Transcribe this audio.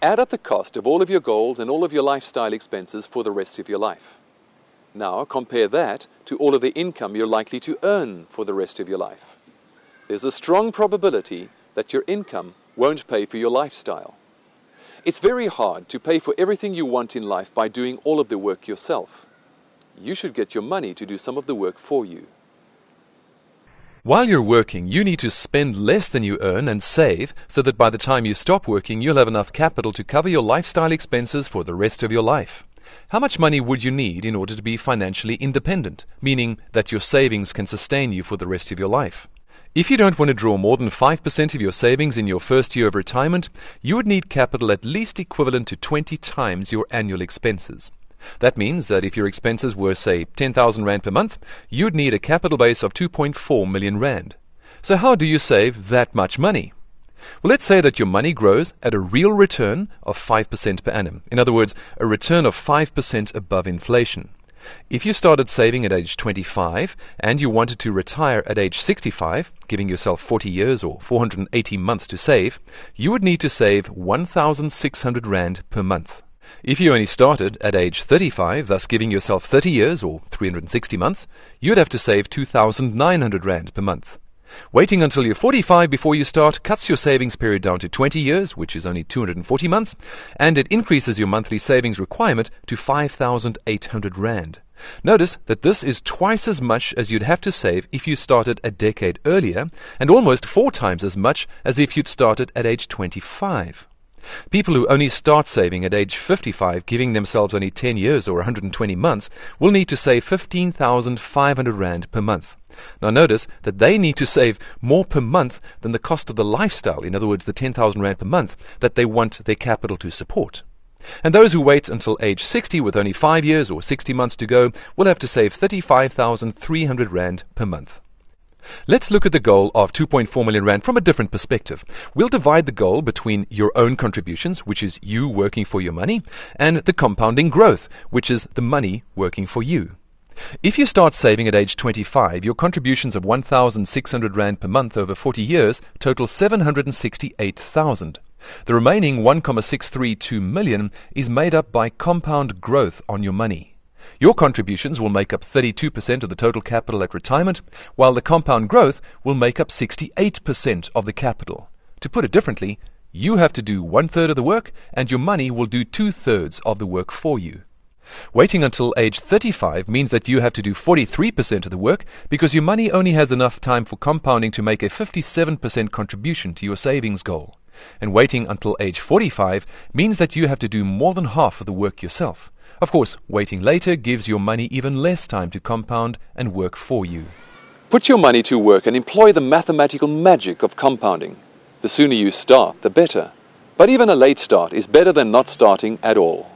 Add up the cost of all of your goals and all of your lifestyle expenses for the rest of your life. Now compare that to all of the income you're likely to earn for the rest of your life. There's a strong probability that your income won't pay for your lifestyle. It's very hard to pay for everything you want in life by doing all of the work yourself. You should get your money to do some of the work for you. While you're working, you need to spend less than you earn and save so that by the time you stop working, you'll have enough capital to cover your lifestyle expenses for the rest of your life. How much money would you need in order to be financially independent, meaning that your savings can sustain you for the rest of your life? If you don't want to draw more than 5% of your savings in your first year of retirement, you would need capital at least equivalent to 20 times your annual expenses. That means that if your expenses were, say, 10,000 Rand per month, you'd need a capital base of 2.4 million Rand. So how do you save that much money? Well, let's say that your money grows at a real return of 5% per annum. In other words, a return of 5% above inflation. If you started saving at age 25 and you wanted to retire at age 65, giving yourself 40 years or 480 months to save, you would need to save 1,600 Rand per month. If you only started at age 35, thus giving yourself 30 years or 360 months, you'd have to save 2,900 Rand per month. Waiting until you're 45 before you start cuts your savings period down to 20 years, which is only 240 months, and it increases your monthly savings requirement to 5,800 Rand. Notice that this is twice as much as you'd have to save if you started a decade earlier, and almost 4 times as much as if you'd started at age 25. People who only start saving at age 55, giving themselves only 10 years or 120 months, will need to save 15,500 Rand per month. Now notice that they need to save more per month than the cost of the lifestyle, in other words, the 10,000 Rand per month, that they want their capital to support. And those who wait until age 60 with only 5 years or 60 months to go will have to save 35,300 Rand per month. Let's look at the goal of 2.4 million Rand from a different perspective. We'll divide the goal between your own contributions, which is you working for your money, and the compounding growth, which is the money working for you. If you start saving at age 25, your contributions of 1,600 Rand per month over 40 years total 768,000. The remaining 1,632 million is made up by compound growth on your money. Your contributions will make up 32% of the total capital at retirement, while the compound growth will make up 68% of the capital. To put it differently, you have to do 1/3 of the work, and your money will do 2/3 of the work for you. Waiting until age 35 means that you have to do 43% of the work because your money only has enough time for compounding to make a 57% contribution to your savings goal. And waiting until age 45 means that you have to do more than half of the work yourself. Of course, waiting later gives your money even less time to compound and work for you. Put your money to work and employ the mathematical magic of compounding. The sooner you start, the better. But even a late start is better than not starting at all.